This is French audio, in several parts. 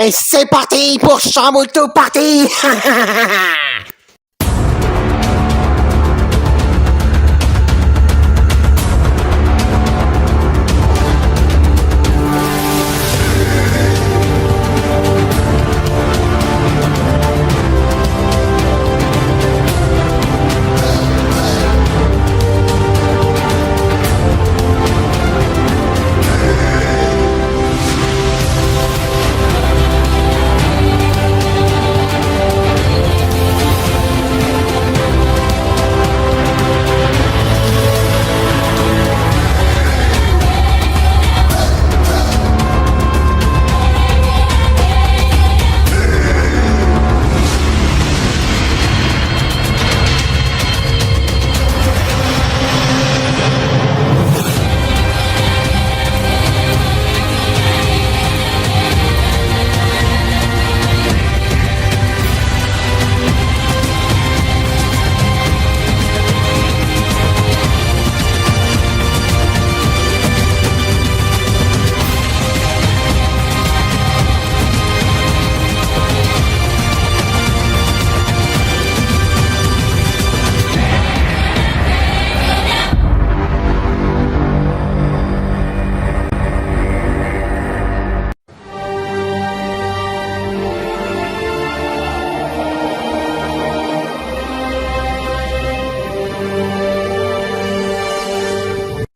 Et c'est parti pour Chamboultou Party.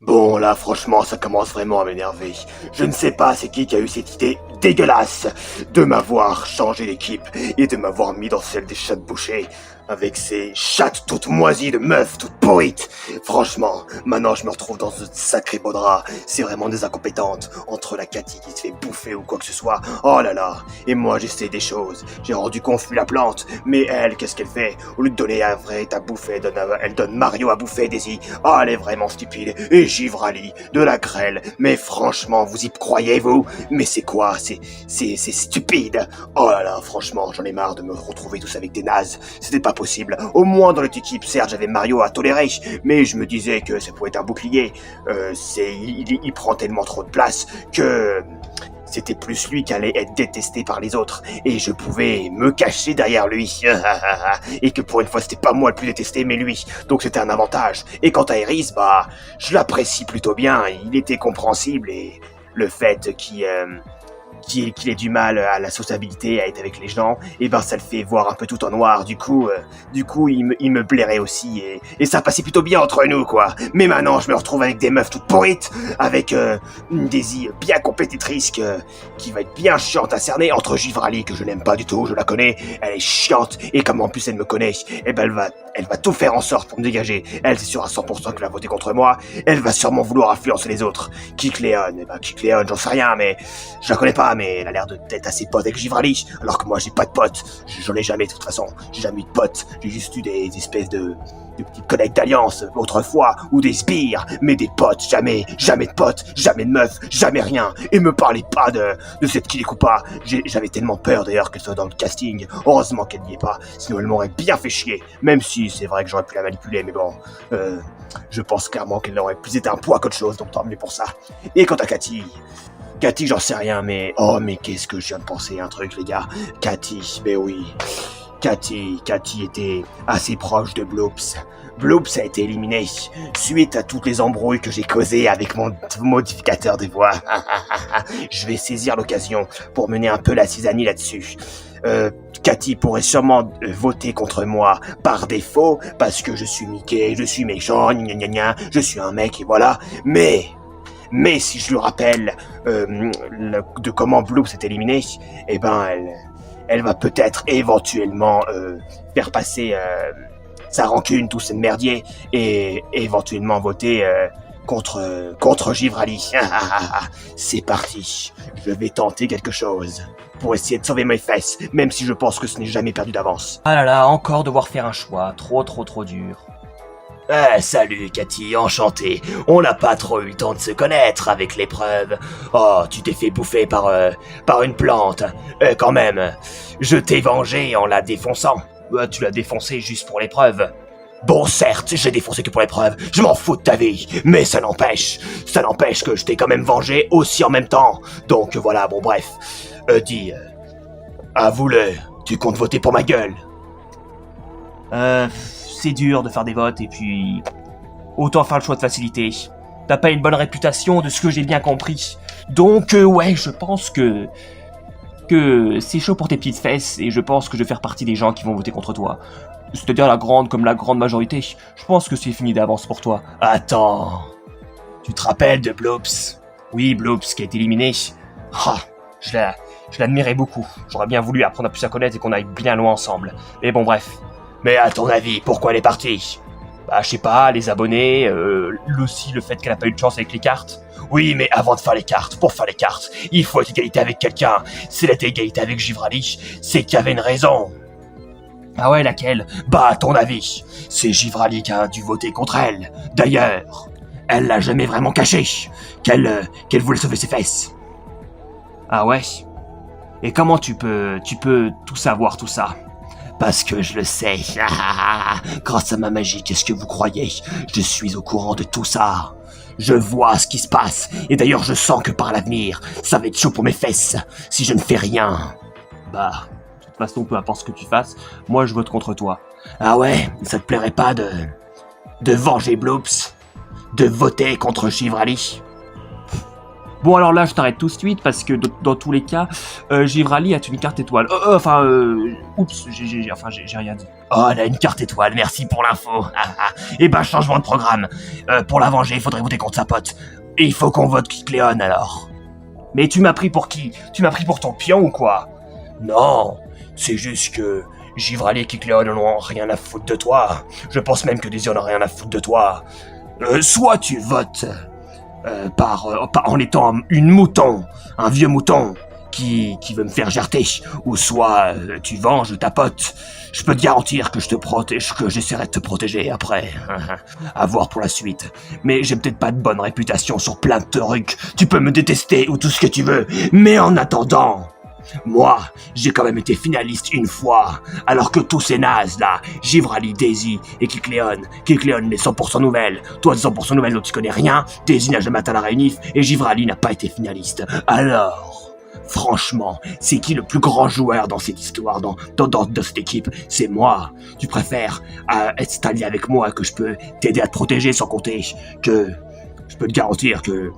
Bon là franchement ça commence vraiment à m'énerver. Je ne sais pas c'est qui a eu cette idée dégueulasse de m'avoir changé d'équipe et de m'avoir mis dans celle des chats de boucher avec ces chattes toutes moisies de meufs toutes pourrites. Franchement, maintenant je me retrouve dans ce sacré beau drap. C'est vraiment des incompétentes. Entre la Cathy qui se fait bouffer ou quoi que ce soit. Oh là là. Et moi j'essaie des choses. J'ai rendu confus la plante. Mais elle, qu'est-ce qu'elle fait? Au lieu de donner un vrai à bouffer, elle donne Mario à bouffer, Daisy. Oh elle est vraiment stupide. Et Givrali, de la grêle. Mais franchement, vous y croyez vous? Mais c'est quoi? C'est stupide. Oh là là, franchement, j'en ai marre de me retrouver tous avec des nazes. C'était pas possible. Au moins dans notre équipe, certes, j'avais Mario à tolérer, mais je me disais que ça pouvait être un bouclier. Il prend tellement trop de place que c'était plus lui qui allait être détesté par les autres, et je pouvais me cacher derrière lui. Et que pour une fois, c'était pas moi le plus détesté, mais lui. Donc c'était un avantage. Et quant à Eris, bah, je l'apprécie plutôt bien. Il était compréhensible, et le fait qu'il ait du mal à la sociabilité, à être avec les gens, et ben ça le fait voir un peu tout en noir. Du coup il me blairait aussi, et ça passait plutôt bien entre nous, quoi. Mais maintenant, je me retrouve avec des meufs toutes pourrites, avec une Daisy bien compétitrice qui va être bien chiante à cerner, entre Givrali, que je n'aime pas du tout, je la connais, elle est chiante, et comme en plus elle me connaît, et ben elle va tout faire en sorte pour me dégager. Elle, c'est sûr à 100% qu'elle va voter contre moi. Elle va sûrement vouloir influencer les autres. Kikléon, j'en sais rien, mais je la connais pas, mais elle a l'air d'être assez pote avec Givrali, alors que moi j'ai pas de potes. J'en ai jamais de toute façon. J'ai jamais eu de potes. J'ai juste eu des espèces de petites connects d'alliance autrefois, ou des sbires, mais des potes, jamais de potes, jamais de meufs, jamais rien. Et me parlez pas de cette Kirikupa. J'avais tellement peur d'ailleurs qu'elle soit dans le casting. Heureusement qu'elle n'y est pas, sinon elle m'aurait bien fait chier. Même si c'est vrai que j'aurais pu la manipuler, mais bon, je pense clairement qu'elle n'aurait plus été un poids qu'autre chose, donc tant mieux pour ça. Et quant à Cathy, j'en sais rien, mais... Oh, mais qu'est-ce que je viens de penser un truc, les gars. Cathy, mais oui. Cathy était assez proche de Bloops. Bloops a été éliminé suite à toutes les embrouilles que j'ai causées avec mon modificateur de voix. Je vais saisir l'occasion pour mener un peu la cisanie là-dessus. Cathy pourrait sûrement voter contre moi par défaut, parce que je suis Mickey, je suis méchant, je suis un mec, et voilà. Mais si je lui rappelle de comment Bloops s'est éliminé, eh ben elle va peut-être éventuellement faire passer sa rancune, tout ce merdier, et éventuellement voter contre Givrali. C'est parti, je vais tenter quelque chose pour essayer de sauver mes fesses, même si je pense que ce n'est jamais perdu d'avance. Ah là là, encore devoir faire un choix, trop dur. Salut Cathy, enchanté. On n'a pas trop eu le temps de se connaître avec l'épreuve. Oh, tu t'es fait bouffer par une plante. Quand même, je t'ai vengé en la défonçant. Tu l'as défoncé juste pour l'épreuve. Bon, certes, j'ai défoncé que pour l'épreuve, je m'en fous de ta vie, mais ça n'empêche que je t'ai quand même vengé aussi en même temps. Donc voilà, bon bref. Dis, Avoue-le, tu comptes voter pour ma gueule. C'est dur de faire des votes et puis... Autant faire le choix de facilité. T'as pas une bonne réputation de ce que j'ai bien compris. Donc ouais, je pense que c'est chaud pour tes petites fesses et je pense que je vais faire partie des gens qui vont voter contre toi. C'est-à-dire la grande majorité. Je pense que c'est fini d'avance pour toi. Attends, tu te rappelles de Bloops? Oui, Bloops qui a été éliminé. Ah, je l'admirais beaucoup. J'aurais bien voulu apprendre à plus à connaître et qu'on aille bien loin ensemble. Mais bon, bref. Mais à ton avis, pourquoi elle est partie? Bah, je sais pas, les abonnés, aussi le fait qu'elle a pas eu de chance avec les cartes. Oui, mais avant de faire les cartes, pour faire les cartes, il faut être égalité avec quelqu'un. Si elle était égalité avec Givrali, c'est qu'il y avait une raison. Ah ouais, laquelle? Bah, à ton avis, c'est Givrali qui a dû voter contre elle. D'ailleurs, elle l'a jamais vraiment caché, qu'elle voulait sauver ses fesses. Ah ouais? Et comment tu peux tout savoir, tout ça? Parce que je le sais. Grâce à ma magie, qu'est-ce que vous croyez? Je suis au courant de tout ça. Je vois ce qui se passe. Et d'ailleurs, je sens que par l'avenir, ça va être chaud pour mes fesses si je ne fais rien. Bah, de toute façon, peu importe ce que tu fasses, moi je vote contre toi. Ah ouais? Ça te plairait pas de venger Bloops? De voter contre Givrali? Bon alors là je t'arrête tout de suite parce que dans tous les cas, Givrali a une carte étoile. Oups, j'ai rien dit. Oh, elle a une carte étoile, merci pour l'info. Eh ben, changement de programme. Pour la venger, il faudrait voter contre sa pote. Et il faut qu'on vote Kikléon alors. Mais tu m'as pris pour qui? Tu m'as pris pour ton pion ou quoi? Non, c'est juste que Givrali et Kikléon n'ont rien à foutre de toi. Je pense même que Daisy en a rien à foutre de toi. Soit tu votes... en étant une mouton, un vieux mouton qui veut me faire gerter, ou soit tu venges ta pote. Je peux te garantir que je te protège, que j'essaierai de te protéger après. À voir pour la suite. Mais j'ai peut-être pas de bonne réputation sur plein de trucs. Tu peux me détester ou tout ce que tu veux, mais en attendant... Moi, j'ai quand même été finaliste une fois, alors que tous ces nazes là, Givrali, Daisy et Kikléon les 100% nouvelles, toi 100% nouvelles dont tu connais rien, Daisy n'a jamais atteint la réunif et Givrali n'a pas été finaliste. Alors, franchement, c'est qui le plus grand joueur dans cette histoire, dans cette équipe? C'est moi. Tu préfères être allié avec moi que je peux t'aider à te protéger sans compter que je peux te garantir que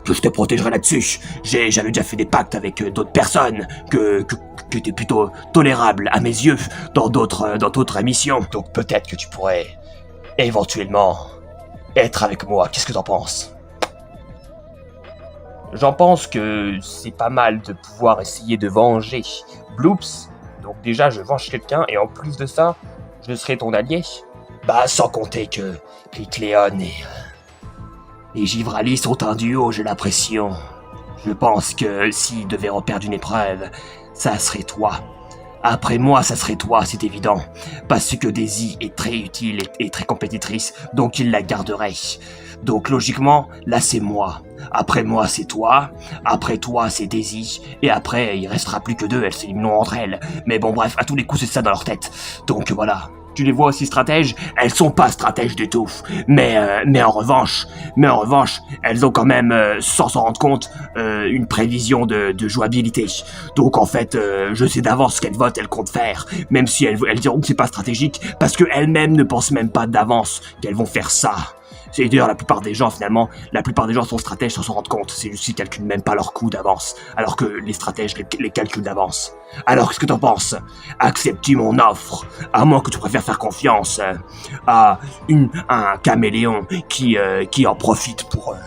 je te protégerai là-dessus. J'avais déjà fait des pactes avec d'autres personnes que étaient plutôt tolérables à mes yeux dans d'autres émissions. Donc peut-être que tu pourrais éventuellement être avec moi. Qu'est-ce que t'en penses? J'en pense que c'est pas mal de pouvoir essayer de venger Bloops. Donc déjà je venge quelqu'un et en plus de ça, je serai ton allié. Bah sans compter que Kikléon et Givrali sont un duo, j'ai l'impression. Je pense que s'ils devaient reperdre une épreuve, ça serait toi. Après moi, ça serait toi, c'est évident. Parce que Daisy est très utile et très compétitrice, donc il la garderait. Donc logiquement, là c'est moi. Après moi, c'est toi. Après toi, c'est Daisy. Et après, il restera plus que deux, elles s'élimineront entre elles. Mais bon bref, à tous les coups, c'est ça dans leur tête. Donc voilà. Tu les vois aussi stratèges? Elles sont pas stratèges du tout. Mais en revanche, elles ont quand même, sans s'en rendre compte, une prévision de jouabilité. Donc en fait, je sais d'avance ce qu'elles votent, elles comptent faire. Même si elles diront que c'est pas stratégique, parce qu'elles-mêmes ne pensent même pas d'avance qu'elles vont faire ça. C'est d'ailleurs la plupart des gens sont stratèges sans s'en rendre compte. C'est juste qu'ils calculent même pas leur coup d'avance, alors que les stratèges les calculent d'avance. Alors qu'est-ce que t'en penses? Acceptes-tu mon offre? À moins que tu préfères faire confiance à un caméléon qui en profite pour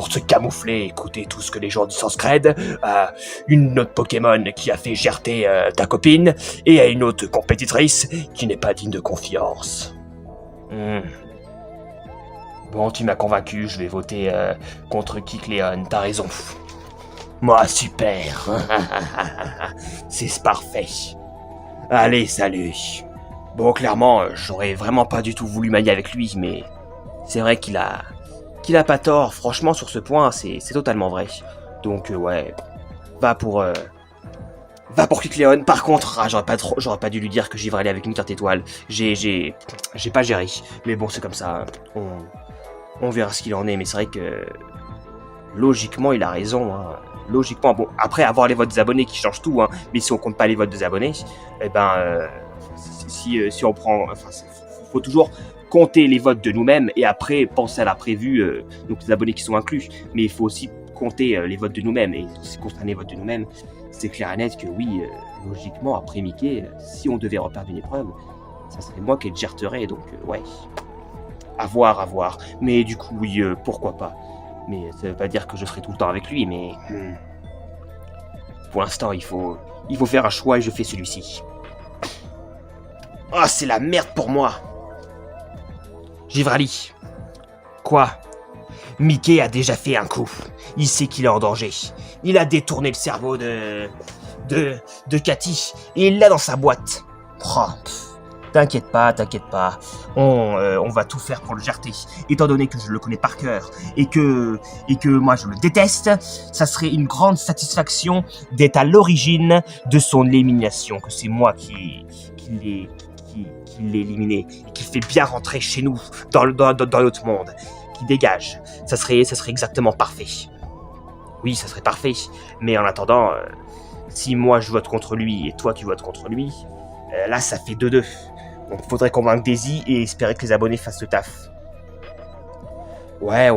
se camoufler, écouter tout ce que les gens disent sans scred, à une autre Pokémon qui a fait gerter ta copine, et à une autre compétitrice qui n'est pas digne de confiance. Bon, tu m'as convaincu, je vais voter contre Kikléon, t'as raison. Moi, super. C'est parfait. Allez, salut. Bon, clairement, j'aurais vraiment pas du tout voulu m'allier avec lui, mais c'est vrai qu'il a pas tort. Franchement, sur ce point, c'est totalement vrai. Donc, ouais, va pour Kikléon. Par contre, j'aurais pas dû lui dire que Givrali avec une carte étoile. J'ai pas géré. Mais bon, c'est comme ça. On verra ce qu'il en est, mais c'est vrai que logiquement, il a raison. Hein. logiquement, bon, après avoir les votes des abonnés qui changent tout, hein, mais si on compte pas les votes des abonnés, eh ben, si on prend, enfin, faut toujours compter les votes de nous-mêmes et après penser à la prévue, donc les abonnés qui sont inclus, mais il faut aussi compter les votes de nous-mêmes, et si on compte les votes de nous-mêmes, c'est clair et net que oui, logiquement, après Mickey, si on devait reperdre une épreuve, ça serait moi qui le gerterais, donc ouais, à voir, mais du coup, oui, pourquoi pas, mais ça veut pas dire que je serai tout le temps avec lui, mais pour l'instant, il faut faire un choix et je fais celui-ci. Ah, c'est la merde pour moi. Givrali. Quoi? Mickey a déjà fait un coup. Il sait qu'il est en danger. Il a détourné le cerveau de Cathy et il l'a dans sa boîte. Oh, t'inquiète pas. On va tout faire pour le jarter. Étant donné que je le connais par cœur et que moi je le déteste, ça serait une grande satisfaction d'être à l'origine de son élimination. Que c'est moi qui l'ai éliminé et qui fait bien rentrer chez nous dans notre monde. Qui dégage. Ça serait exactement parfait. Oui, ça serait parfait. Mais en attendant, si moi je vote contre lui et toi tu votes contre lui, là ça fait 2-2. Donc faudrait convaincre Daisy et espérer que les abonnés fassent le taf. Ouais.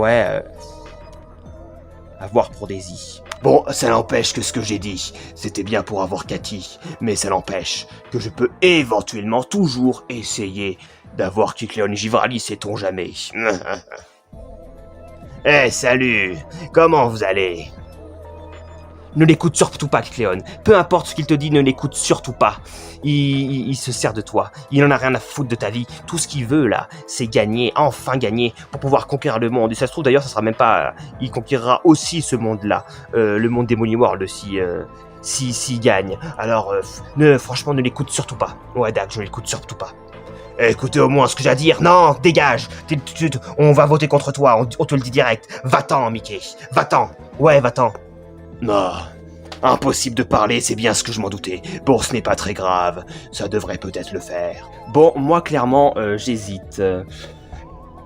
À voir pour Daisy. Bon, ça n'empêche que ce que j'ai dit, c'était bien pour avoir Cathy, mais ça n'empêche que je peux éventuellement toujours essayer d'avoir Kicleon Givrali, sait-on jamais. Salut, comment vous allez? Ne l'écoute surtout pas, Kicleon. Peu importe ce qu'il te dit, ne l'écoute surtout pas. Il se sert de toi. Il en a rien à foutre de ta vie. Tout ce qu'il veut, là, c'est gagner, enfin gagner, pour pouvoir conquérir le monde. Et ça se trouve, d'ailleurs, ça sera même pas... Il conquérera aussi ce monde-là, le monde des Money World, s'il gagne. Alors, franchement, ne l'écoute surtout pas. Ouais, Dak, je ne l'écoute surtout pas. Écoutez au moins ce que j'ai à dire. Non, dégage. On va voter contre toi, on te le dit direct. Va-t'en, Mickey. Va-t'en. Ouais, va-t'en. Non, impossible de parler, c'est bien ce que je m'en doutais. Bon, ce n'est pas très grave, ça devrait peut-être le faire. Bon, moi clairement, j'hésite.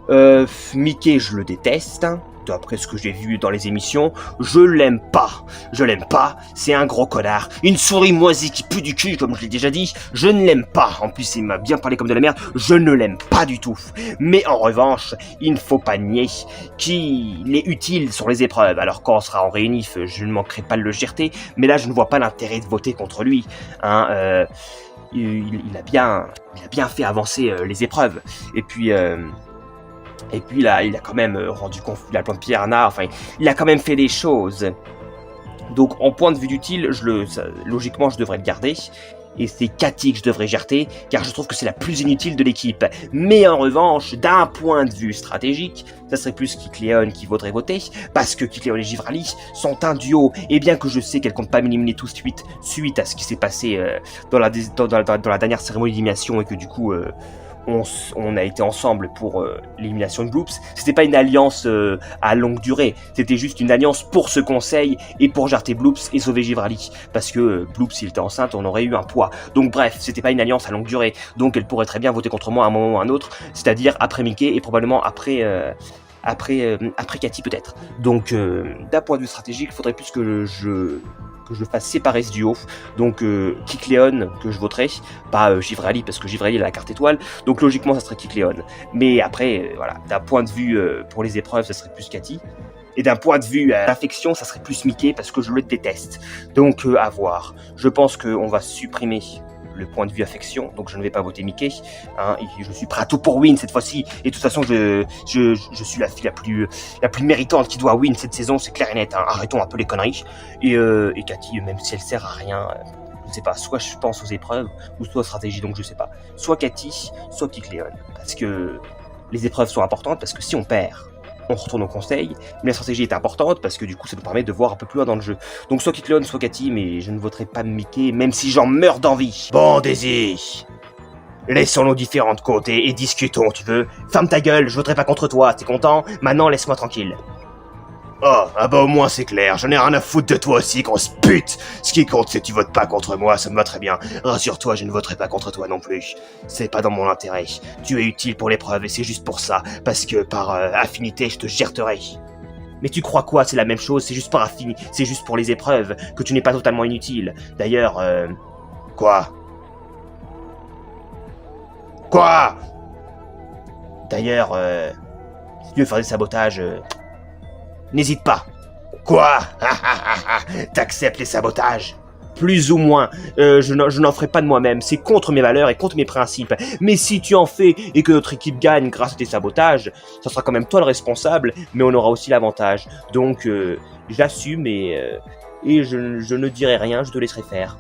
Mickey, je le déteste. D'après ce que j'ai vu dans les émissions, je l'aime pas, c'est un gros connard, une souris moisie qui pue du cul, comme je l'ai déjà dit, je ne l'aime pas, en plus il m'a bien parlé comme de la merde, je ne l'aime pas du tout, mais en revanche, il ne faut pas nier qu'il est utile sur les épreuves, alors quand on sera en réunif, je ne manquerai pas de le gerter, mais là je ne vois pas l'intérêt de voter contre lui, hein, il a bien fait avancer les épreuves, et puis là, il a quand même rendu confus la plante pierre Anna, enfin, il a quand même fait des choses. Donc, en point de vue d'utile, logiquement, je devrais le garder. Et c'est Cathy que je devrais gerter, car je trouve que c'est la plus inutile de l'équipe. Mais en revanche, d'un point de vue stratégique, ça serait plus Kicleon qui vaudrait voter, parce que Kicleon et Givrali sont un duo, et bien que je sais qu'elle compte pas m'éliminer tout de suite à ce qui s'est passé dans la dernière cérémonie d'élimination, et que du coup... on a été ensemble pour l'élimination de Bloops. C'était pas une alliance à longue durée, c'était juste une alliance pour ce conseil et pour jarter Bloops et sauver Givrali. Parce que Bloops, s'il était enceinte, on aurait eu un poids. Donc bref, c'était pas une alliance à longue durée. Donc elle pourrait très bien voter contre moi à un moment ou à un autre, c'est-à-dire après Mickey et probablement après Cathy peut-être. Donc d'un point de vue stratégique, il faudrait plus que je fasse séparer ce duo. Donc Kicleon que je voterai, pas Givrali, parce que Givrali a la carte étoile, donc logiquement ça serait Kicleon. Mais après, voilà, d'un point de vue pour les épreuves, ça serait plus Cathy. Et d'un point de vue d'affection, ça serait plus Mickey, parce que je le déteste. Donc à voir. Je pense qu'on va supprimer le point de vue affection, donc je ne vais pas voter Mickey, hein, et je suis prêt à tout pour win cette fois-ci, et de toute façon je suis la fille la plus méritante qui doit win cette saison, c'est clair et net, hein. Arrêtons un peu les conneries, et Cathy, même si elle sert à rien, je sais pas, soit je pense aux épreuves, ou soit aux stratégies, donc je sais pas, soit Cathy, soit Kicleon, parce que les épreuves sont importantes, parce que si on perd, on retourne au conseil, mais la stratégie est importante parce que du coup ça nous permet de voir un peu plus loin dans le jeu. Donc soit Kicleon, soit Cathy, mais je ne voterai pas Mickey, même si j'en meurs d'envie. Bon, Daisy, laissons nos différents de côté et discutons, tu veux. Ferme ta gueule, je voterai pas contre toi, t'es content? Maintenant laisse-moi tranquille. Oh, ah bah au moins c'est clair, j'en ai rien à foutre de toi aussi, grosse pute. Ce qui compte c'est que tu votes pas contre moi, ça me va très bien. Rassure-toi, je ne voterai pas contre toi non plus. C'est pas dans mon intérêt. Tu es utile pour l'épreuve et c'est juste pour ça, parce que par affinité je te gerterai. Mais tu crois quoi? C'est la même chose, c'est juste pour c'est juste pour les épreuves, que tu n'es pas totalement inutile. D'ailleurs, Quoi? Quoi? D'ailleurs, si tu veux faire des sabotages, n'hésite pas. Quoi? T'acceptes les sabotages? Plus ou moins, je n'en ferai pas de moi-même, c'est contre mes valeurs et contre mes principes. Mais si tu en fais et que notre équipe gagne grâce à tes sabotages, ça sera quand même toi le responsable, mais on aura aussi l'avantage. Donc, j'assume et je ne dirai rien, je te laisserai faire.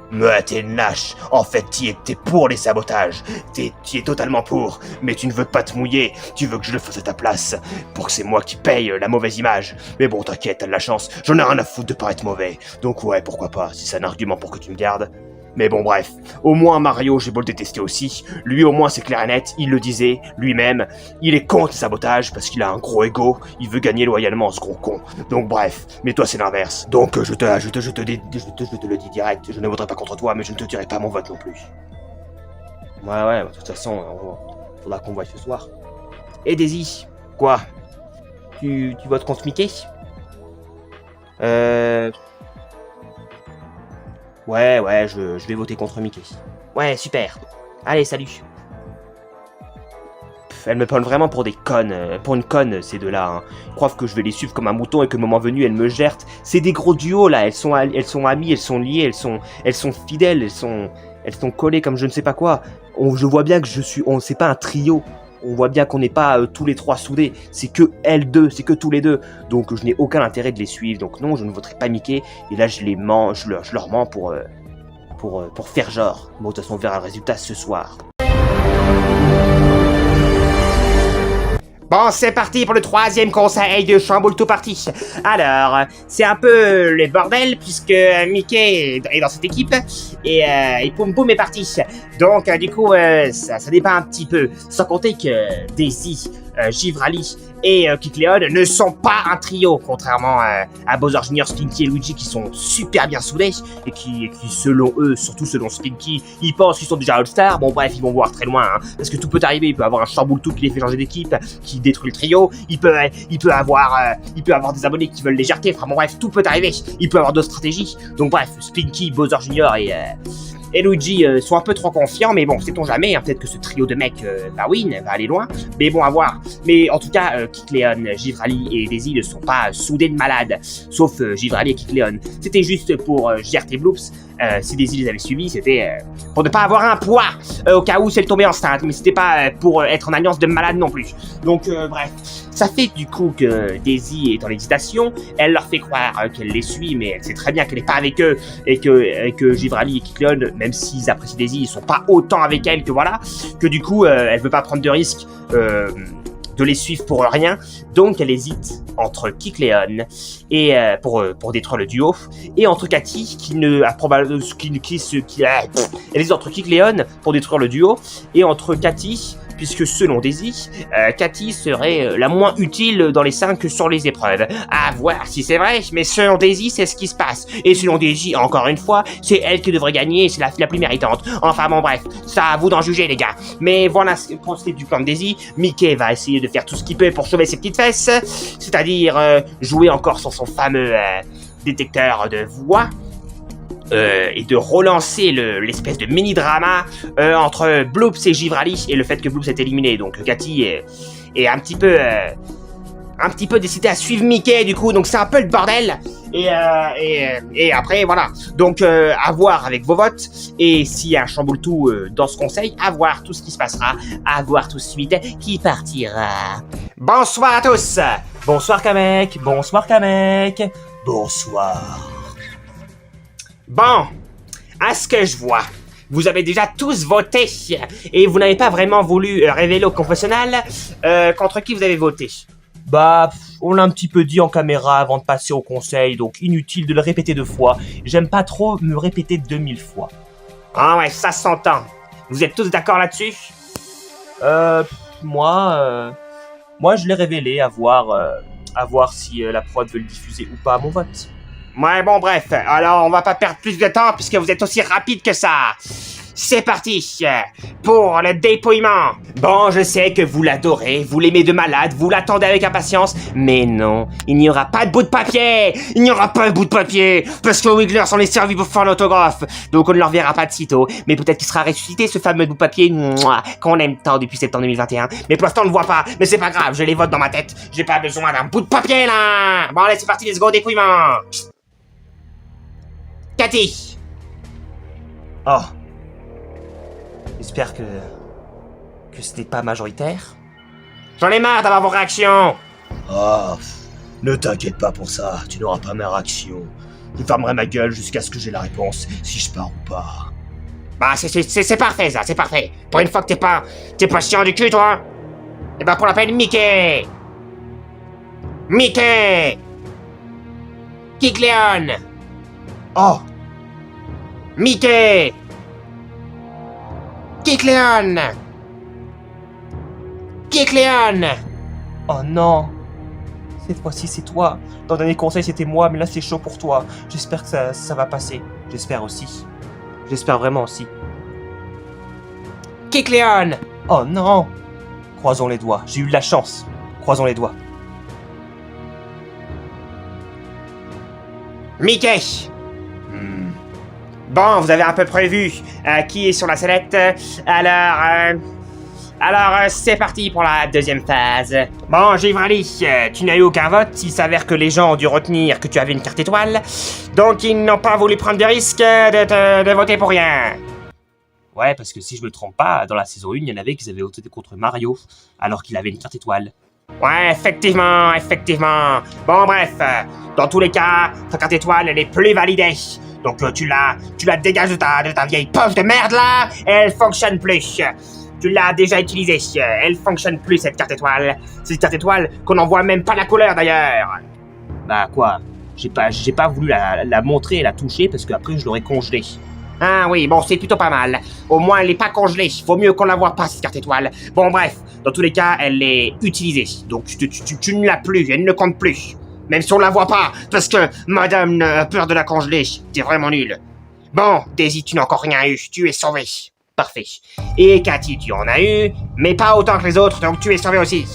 Mais t'es lâche. En fait, t'es pour les sabotages. T'y es totalement pour. Mais tu ne veux pas te mouiller. Tu veux que je le fasse à ta place. Pour que c'est moi qui paye la mauvaise image. Mais bon, t'inquiète, t'as de la chance. J'en ai rien à foutre de paraître mauvais. Donc ouais, pourquoi pas, si c'est un argument pour que tu me gardes. Mais bon, bref. Au moins, Mario, j'ai beau le détester aussi. Lui, au moins, c'est clair et net. Il le disait, lui-même. Il est contre le sabotage parce qu'il a un gros ego. Il veut gagner loyalement, ce gros con. Donc bref. Mais toi, c'est l'inverse. Donc je te le dis direct. Je ne voterai pas contre toi, mais je ne te dirai pas mon vote non plus. Ouais, de toute façon, faudra qu'on voie ce soir. Et Daisy, quoi? Tu votes contre Mickey? Ouais, je vais voter contre Mickey. Ouais, super. Allez, salut. Elles me prennent vraiment pour des connes, pour une conne, ces deux-là. Hein. Ils croient que je vais les suivre comme un mouton et que le moment venu, elles me gèrent. C'est des gros duos, là. Elles sont amies, elles sont liées, elles sont fidèles, elles sont collées comme je ne sais pas quoi. Je vois bien que c'est pas un trio. On voit bien qu'on n'est pas tous les trois soudés. C'est que elles deux, c'est que tous les deux. Donc je n'ai aucun intérêt de les suivre. Donc non, je ne voterai pas Mickey. Et là, je leur mens pour faire genre. Bon, de toute façon, on verra le résultat ce soir. Bon, c'est parti pour le 3e conseil de Chamboule tout parti. Alors, c'est un peu le bordel puisque Mickey est dans cette équipe et Poum Poum est parti. Donc, du coup, ça débat un petit peu. Sans compter que Daisy, Givrali et Kicleon ne sont pas un trio, contrairement à Bowser Jr., Spinky et Luigi qui sont super bien soudés et qui selon eux, surtout selon Spinky, ils pensent qu'ils sont déjà All-Star. Bon bref, ils vont voir très loin, hein, parce que tout peut arriver. Il peut avoir un Chamboule-tout qui les fait changer d'équipe, qui détruit le trio. Il peut avoir des abonnés qui veulent les jerter. Enfin bon bref, tout peut arriver. Il peut avoir d'autres stratégies. Donc bref, Spinky, Bowser Jr. et Luigi sont un peu trop confiants, mais bon, sait-on jamais, hein, peut-être que ce trio de mecs va aller loin, mais bon, à voir. Mais en tout cas, Kicleon, Givrali et Daisy ne sont pas soudés de malades, sauf Givrali et Kicleon. C'était juste pour GRT Bloops. Si Daisy les avait suivis, c'était pour ne pas avoir un poids, au cas où si elle tombait enceinte, mais c'était pas pour être en alliance de malade non plus. Donc bref, ça fait du coup que Daisy est en hésitation, elle leur fait croire qu'elle les suit, mais elle sait très bien qu'elle n'est pas avec eux, et que Givrali et Kicleon, même s'ils apprécient Daisy, ils sont pas autant avec elle que voilà, que du coup elle veut pas prendre de risque de les suivre pour rien, donc elle hésite entre Kicleon et pour détruire le duo, et entre Cathy elle hésite entre Kicleon pour détruire le duo et entre Cathy, puisque selon Daisy, Cathy serait la moins utile dans les 5 sur les épreuves. À voir si c'est vrai, mais selon Daisy, c'est ce qui se passe. Et selon Daisy, encore une fois, c'est elle qui devrait gagner et c'est la plus méritante. Enfin bon bref, ça à vous d'en juger les gars. Mais voilà, pour ce qui est du plan de Daisy, Mickey va essayer de faire tout ce qu'il peut pour sauver ses petites fesses, c'est-à-dire jouer encore sur son fameux détecteur de voix, et de relancer l'espèce de mini-drama entre Bloops et Givrali, et le fait que Bloops est éliminé. Donc Cathy est un petit peu décidée à suivre Mickey du coup, donc c'est un peu le bordel. Et après voilà, donc à voir avec vos votes, et s'il y a un chamboule-tout dans ce conseil, à voir tout ce qui se passera, à voir tout de suite qui partira. Bonsoir à tous. Bonsoir Kamek. Bonsoir Kamek. Bonsoir. Bon, à ce que je vois, vous avez déjà tous voté et vous n'avez pas vraiment voulu révéler au confessionnal contre qui vous avez voté. Bah, on l'a un petit peu dit en caméra avant de passer au conseil, donc inutile de le répéter 2 fois. J'aime pas trop me répéter 2000 fois. Ah ouais, ça s'entend. Vous êtes tous d'accord là-dessus? Moi je l'ai révélé, à voir si la prod veut le diffuser ou pas, mon vote. Ouais, bon, bref, alors on va pas perdre plus de temps puisque vous êtes aussi rapide que ça. c'est parti pour le dépouillement. Bon, je sais que vous l'adorez, vous l'aimez de malade, vous l'attendez avec impatience, mais non, il n'y aura pas de bout de papier. Il n'y aura pas de bout de papier, parce que Wiggler s'en est servi pour faire l'autographe. Donc on ne le reverra pas de sitôt, mais peut-être qu'il sera ressuscité, ce fameux bout de papier qu'on aime tant depuis septembre 2021. Mais pour l'instant, on ne le voit pas, mais c'est pas grave, je les vote dans ma tête. J'ai pas besoin d'un bout de papier, là. Bon, allez, c'est parti, let's go, dépouillement. Cathy. Oh. J'espère que ce n'est pas majoritaire. J'en ai marre d'avoir vos réactions. Ah, ne t'inquiète pas pour ça, tu n'auras pas ma réaction. Je fermerai ma gueule jusqu'à ce que j'ai la réponse, si je pars ou pas. Bah, c'est parfait, ça, c'est parfait. Pour une fois que t'es pas chiant du cul, toi. Et bah, pour la peine, Mickey. Mickey. Kikleon. Oh, Mickey. Kikleon. Kikleon. Oh non. Cette fois-ci, c'est toi. Dans le dernier conseil, c'était moi, mais là, c'est chaud pour toi. J'espère que ça va passer. J'espère aussi. J'espère vraiment aussi. Kikleon. Oh non. Croisons les doigts. J'ai eu de la chance. Croisons les doigts. Mickey. Bon, vous avez un peu prévu qui est sur la sellette. Alors, c'est parti pour la deuxième phase. Bon, Givrali, tu n'as eu aucun vote. Il s'avère que les gens ont dû retenir que tu avais une carte étoile. Donc, ils n'ont pas voulu prendre de risque de voter pour rien. Ouais, parce que si je me trompe pas, dans la saison 1, il y en avait qui avaient voté contre Mario, alors qu'il avait une carte étoile. Ouais, effectivement. Bon, bref, dans tous les cas, ta carte étoile, elle est plus validée. Donc, tu la dégages de ta vieille poche de merde, là, et elle fonctionne plus. Tu l'as déjà utilisée, elle fonctionne plus, cette carte étoile. C'est une carte étoile qu'on n'en voit même pas la couleur, d'ailleurs. Bah, quoi? J'ai pas voulu la montrer et la toucher, parce qu'après, je l'aurais congelée. Ah oui, bon, c'est plutôt pas mal. Au moins, elle n'est pas congelée. Vaut mieux qu'on la voit pas, cette carte étoile. Bon, bref, dans tous les cas, elle est utilisée. Donc, tu ne l'as plus, elle ne compte plus. Même si on la voit pas, parce que madame a peur de la congeler. T'es vraiment nul. Bon, Daisy, tu n'as encore rien eu. Tu es sauvé. Parfait. Et Cathy, tu en as eu, mais pas autant que les autres, donc tu es sauvé aussi.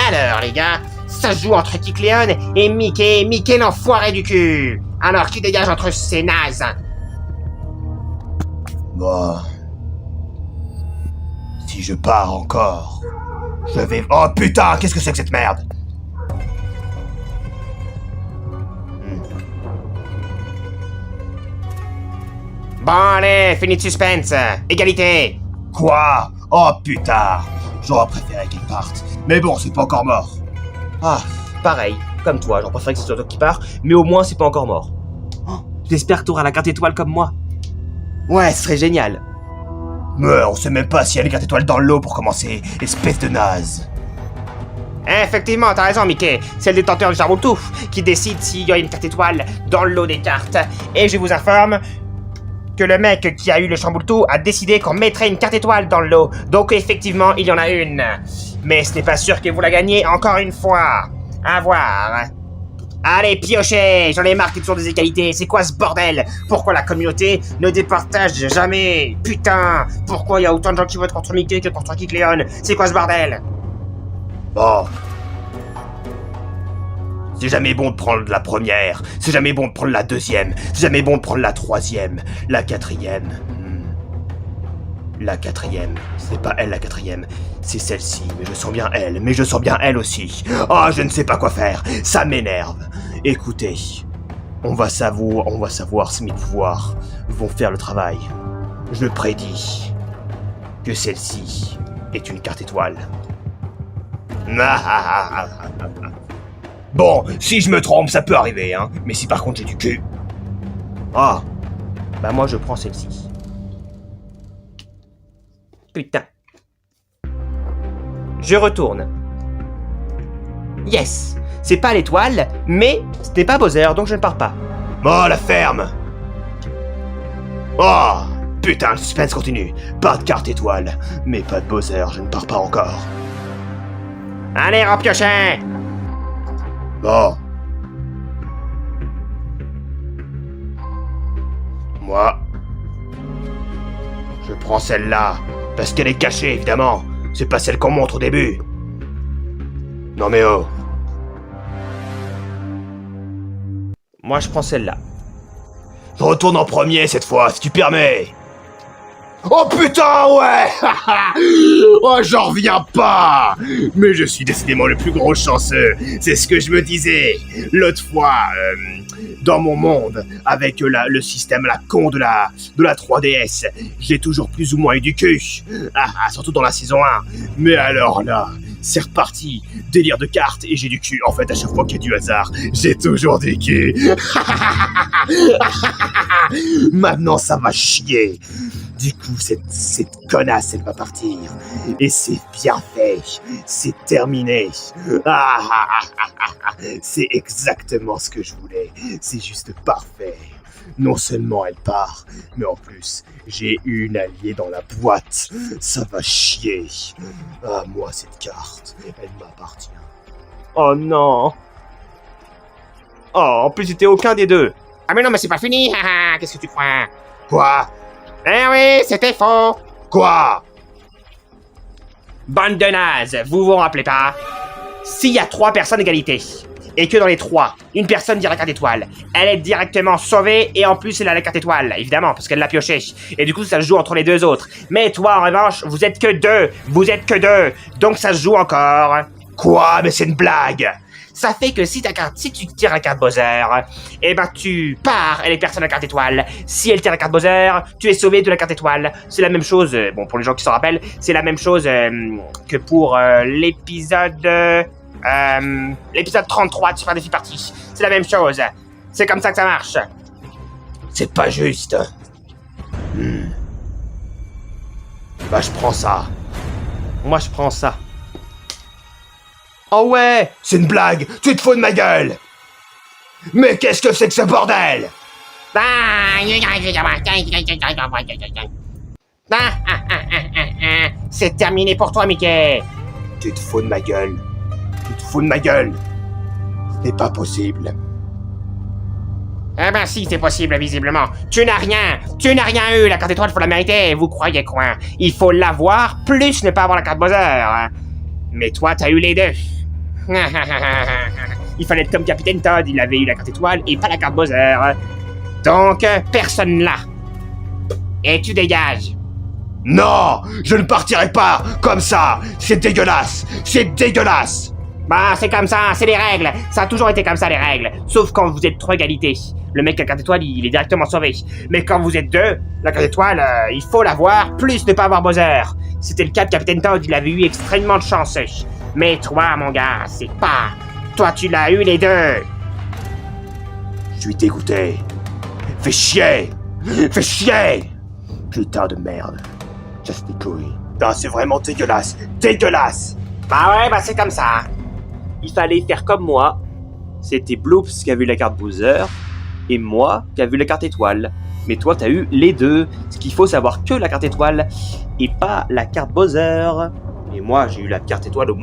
Alors, les gars, ça se joue entre Kikleon et Mickey. Mickey, l'enfoiré du cul. Alors, qui dégage entre ces nazes? Bon. Si je pars encore, je vais... Oh putain, qu'est-ce que c'est que cette merde? Bon, allez, fini de suspense. Égalité. Quoi? Oh putain, j'aurais préféré qu'il parte. Mais bon, c'est pas encore mort. Ah, pareil, comme toi, j'en préférais que ce soit toi qui part, mais au moins c'est pas encore mort. Oh, j'espère que t'auras la carte étoile comme moi. Ouais, ce serait génial. Mais on sait même pas s'il y a une carte étoile dans l'eau pour commencer, espèce de naze. Effectivement, t'as raison, Mickey. C'est le détenteur du Charboutou qui décide s'il y a une carte étoile dans le lot des cartes. Et je vous informe que le mec qui a eu le Chamboutou a décidé qu'on mettrait une carte étoile dans le lot. Donc effectivement, il y en a une. Mais ce n'est pas sûr que vous la gagnez encore une fois. À voir. Allez, piochez. J'en ai marre qu'il y ait toujours des égalités. C'est quoi ce bordel? Pourquoi la communauté ne départage jamais? Putain. Pourquoi il y a autant de gens qui votent contre Mickey que contre Kikleon? C'est quoi ce bordel? Bon. C'est jamais bon de prendre la première, c'est jamais bon de prendre la deuxième, c'est jamais bon de prendre la troisième, la quatrième. La quatrième, c'est pas elle la quatrième, c'est celle-ci, mais je sens bien elle aussi. Ah, je ne sais pas quoi faire, ça m'énerve. Écoutez, on va savoir si mes pouvoirs vont faire le travail. Je prédis que celle-ci est une carte étoile. Bon, si je me trompe, ça peut arriver, hein. Mais si par contre j'ai du cul... Ah. Bah moi je prends celle-ci. Putain. Je retourne. Yes. C'est pas l'étoile, mais ce n'est pas Bowser, donc je ne pars pas. Oh, la ferme. Oh, putain, le suspense continue. Pas de carte étoile, mais pas de Bowser, je ne pars pas encore. Allez, rempiochin. Bon. Moi, Je prends celle-là, parce qu'elle est cachée, évidemment. C'est pas celle qu'on montre au début. Non mais oh. Moi, je prends celle-là. Je retourne en premier cette fois, si tu permets. Oh putain, ouais. Oh, j'en reviens pas. Mais je suis décidément le plus gros chanceux. C'est ce que je me disais. L'autre fois, dans mon monde, avec le système à la con de la 3DS, j'ai toujours plus ou moins eu du cul. Surtout dans la saison 1. Mais alors là, c'est reparti. Délire de cartes et j'ai du cul. En fait, à chaque fois qu'il y a du hasard, j'ai toujours du cul. Maintenant, ça va chier. Du coup, cette connasse, elle va partir. Et c'est bien fait. C'est terminé. C'est exactement ce que je voulais. C'est juste parfait. Non seulement elle part, mais en plus, j'ai une alliée dans la boîte. Ça va chier. Moi, cette carte, elle m'appartient. Oh non. Oh, en plus, c'était aucun des deux. Ah mais non, mais c'est pas fini, qu'est-ce que tu crois? Quoi? Eh oui, c'était faux. Quoi? Bande de nazes, vous vous rappelez pas? S'il y a 3 personnes d'égalité, et que dans les 3, une personne tire la carte étoile, elle est directement sauvée, et en plus elle a la carte étoile, évidemment, parce qu'elle l'a pioché. Et du coup, ça se joue entre les 2 autres. Mais toi, en revanche, vous êtes que 2. Vous êtes que 2. Donc ça se joue encore. Quoi? Mais c'est une blague! Ça fait que si tu tires la carte Bowser, eh ben tu pars et les personnes à la carte étoile. Si elle tire la carte Bowser, tu es sauvé de la carte étoile. C'est la même chose, bon pour les gens qui s'en rappellent, c'est la même chose que pour l'épisode 33 de Super Défi Party. C'est la même chose. C'est comme ça que ça marche. C'est pas juste. Bah je prends ça. Moi je prends ça. Oh ouais! C'est une blague! Tu te fous de ma gueule! Mais qu'est-ce que c'est que ce bordel? C'est terminé pour toi, Mickey. Tu te fous de ma gueule. Tu te fous de ma gueule. Ce n'est pas possible. Eh ben si, c'est possible, visiblement. Tu n'as rien eu, la carte étoile, faut la mériter, vous croyez quoi? Il faut l'avoir, plus ne pas avoir la carte Bowser. Mais toi, t'as eu les 2. Il fallait être comme Capitaine Todd, il avait eu la carte étoile et pas la carte Bowser. Donc, personne là. Et tu dégages. Non! Je ne partirai pas comme ça! C'est dégueulasse! C'est dégueulasse! Bah, c'est comme ça, c'est les règles. Ça a toujours été comme ça, les règles. Sauf quand vous êtes 3 égalités. Le mec à la carte étoile, il est directement sauvé. Mais quand vous êtes 2, la carte étoile, il faut l'avoir, plus ne pas avoir Bowser. C'était le cas de Capitaine Todd, il avait eu extrêmement de chance. Mais toi, mon gars, c'est pas... Toi, tu l'as eu les 2. Je suis dégoûté. Fais chier! Fais chier! Putain de merde. Casse les couilles. Putain, c'est vraiment dégueulasse. Dégueulasse! Bah ouais, bah c'est comme ça. Il fallait faire comme moi. C'était Bloops qui a vu la carte Bowser et moi qui a vu la carte étoile. Mais toi, t'as eu les 2. Ce qu'il faut savoir que la carte étoile et pas la carte Bowser. Et moi, j'ai eu la carte étoile au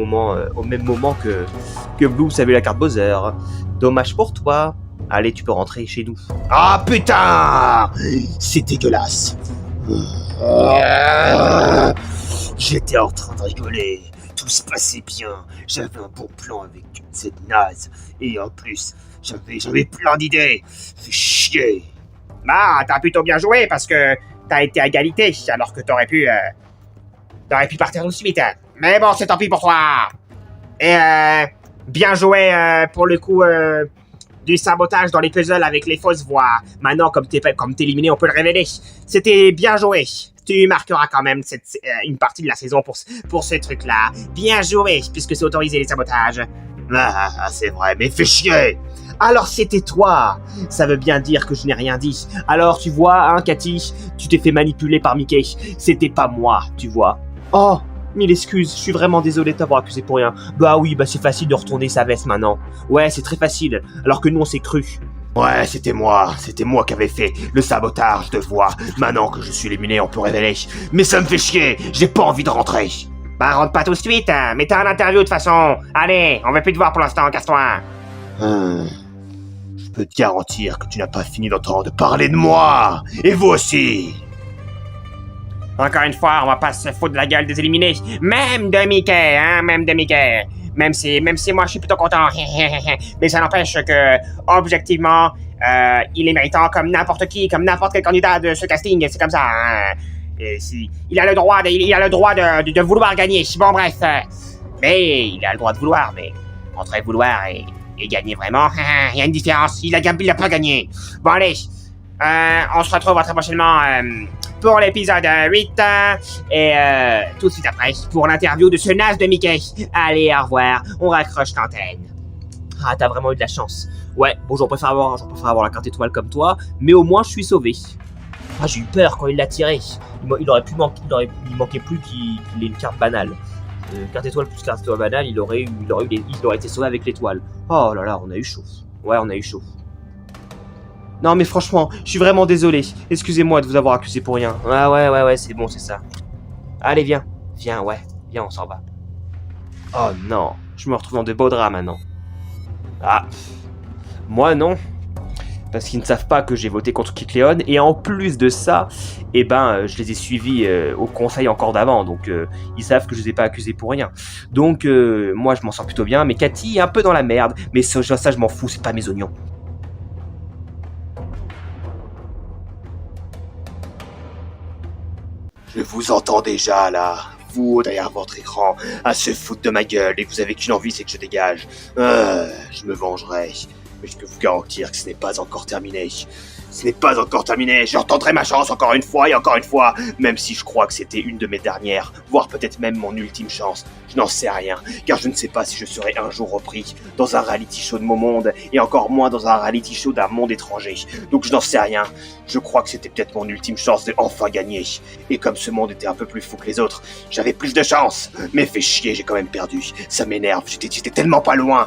même moment que Bloops a vu la carte Bowser. Dommage pour toi. Allez, tu peux rentrer chez nous. Ah putain! C'est dégueulasse. J'étais en train de rigoler. Tout se passait bien. J'avais un bon plan avec cette naze. Et en plus, j'avais plein d'idées. Fais chier. Bah, t'as plutôt bien joué parce que t'as été à égalité, alors que t'aurais pu partir tout de suite. Mais bon, c'est tant pis pour toi. Et bien joué pour le coup du sabotage dans les puzzles avec les fausses voix. Maintenant, comme t'es éliminé, on peut le révéler. C'était bien joué. Tu marqueras quand même une partie de la saison pour ce truc-là. Bien joué, puisque c'est autorisé les sabotages. C'est vrai, mais fais chier. Alors c'était toi. Ça veut bien dire que je n'ai rien dit. Alors tu vois, hein, Cathy, tu t'es fait manipuler par Mickey. C'était pas moi, tu vois. Oh, mille excuses, je suis vraiment désolé de t'avoir accusé pour rien. Bah oui, bah c'est facile de retourner sa veste maintenant. Ouais, c'est très facile, alors que nous on s'est cru. Ouais, c'était moi qui avais fait le sabotage de voix. Maintenant que je suis éliminé, on peut révéler. Mais ça me fait chier, j'ai pas envie de rentrer. Bah rentre pas tout de suite, hein. Mais t'as un interview de toute façon. Allez, on veut plus te voir pour l'instant, casse-toi. Je peux te garantir que tu n'as pas fini d'entendre parler de moi. Et vous aussi. Encore une fois, on va pas se foutre de la gueule des éliminés. Même de Mickey, hein, même de Mickey. Même si moi, je suis plutôt content. Mais ça n'empêche que, objectivement, il est méritant comme n'importe qui, comme n'importe quel candidat de ce casting. C'est comme ça, hein. Et il a le droit de vouloir gagner. Bon, bref. Mais il a le droit de vouloir, mais entre vouloir et gagner vraiment, il y a une différence. Il a pas gagné. Bon, allez. On se retrouve très prochainement pour l'épisode 8 et tout de suite après pour l'interview de ce naze de Mickey. Allez, au revoir. On raccroche l'antenne. Ah, t'as vraiment eu de la chance. Ouais, bon, j'en préfère avoir la carte étoile comme toi, mais au moins je suis sauvé. Ah, j'ai eu peur quand il l'a tiré. Il manquait plus qu'il ait une carte banale. Carte étoile plus carte étoile banale, il aurait été sauvé avec l'étoile. Oh là là, on a eu chaud. Ouais, on a eu chaud. Non mais franchement, je suis vraiment désolé. Excusez-moi de vous avoir accusé pour rien. Ouais, c'est bon, c'est ça. Allez, viens, on s'en va. Oh non, je me retrouve dans de beaux draps maintenant. Ah, moi non. Parce qu'ils ne savent pas que j'ai voté contre Kicleon. Et en plus de ça, je les ai suivis au conseil encore d'avant. Donc, ils savent que je les ai pas accusés pour rien. Donc, moi, je m'en sors plutôt bien. Mais Cathy est un peu dans la merde. Mais ça je m'en fous, c'est pas mes oignons. Je vous entends déjà, là. Vous, derrière votre écran, à se foutre de ma gueule, et vous avez qu'une envie, c'est que je dégage. Je me vengerai. Mais je peux vous garantir que ce n'est pas encore terminé. Ce n'est pas encore terminé, je retenterai ma chance encore une fois et encore une fois, même si je crois que c'était une de mes dernières, voire peut-être même mon ultime chance. Je n'en sais rien, car je ne sais pas si je serai un jour repris dans un reality show de mon monde, et encore moins dans un reality show d'un monde étranger. Donc je n'en sais rien, je crois que c'était peut-être mon ultime chance de enfin gagner. Et comme ce monde était un peu plus fou que les autres, j'avais plus de chance. Mais fait chier, j'ai quand même perdu. Ça m'énerve, j'étais tellement pas loin,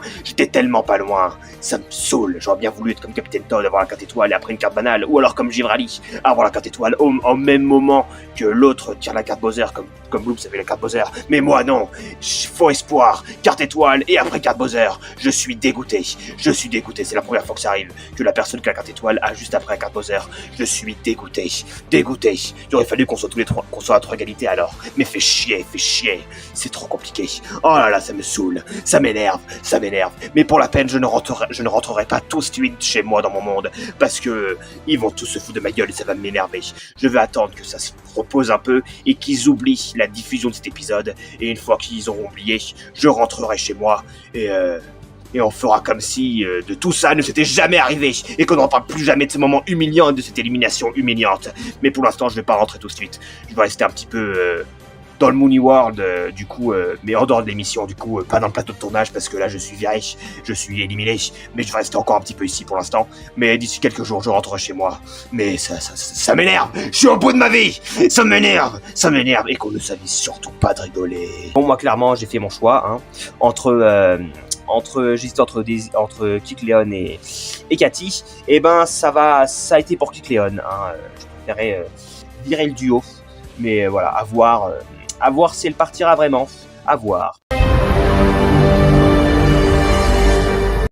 Ça me saoule, j'aurais bien voulu être comme Capitaine Todd, avoir la carte étoile et après une carte banale, ou alors comme Givrali, avoir la carte étoile au même moment que l'autre tire la carte Bowser, comme Bloops avait la carte Bowser. Mais moi non, faux espoir, carte étoile et après carte Bowser. Je suis dégoûté, c'est la première fois que ça arrive, que la personne qui a la carte étoile a juste après la carte Bowser. Je suis dégoûté. Il aurait fallu qu'on soit à 3 égalités alors. Mais fait chier, c'est trop compliqué. Oh là là, ça me saoule, ça m'énerve. Mais pour la peine, je ne rentrerai pas tout de suite chez moi dans mon monde, parce que ils vont tous se foutre de ma gueule et ça va m'énerver. Je vais attendre que ça se repose un peu et qu'ils oublient la diffusion de cet épisode. Et une fois qu'ils auront oublié, je rentrerai chez moi et on fera comme si de tout ça ne s'était jamais arrivé et qu'on n'en parle plus jamais de ce moment humiliant et de cette élimination humiliante. Mais pour l'instant, je vais pas rentrer tout de suite. Je vais rester un petit peu dans le Mooney World, mais en dehors de l'émission, pas dans le plateau de tournage parce que là, je suis viré, je suis éliminé. Mais je vais rester encore un petit peu ici pour l'instant. Mais d'ici quelques jours, je rentrerai chez moi. Mais ça m'énerve. Je suis au bout de ma vie. Ça m'énerve et qu'on ne s'avise surtout pas de rigoler. Bon, moi, clairement, j'ai fait mon choix, hein, j'hésitais entre Kicleon et Cathy. Et ça a été pour Kicleon, hein. Je préférais virer le duo. Mais voilà, à voir si elle partira vraiment. À voir.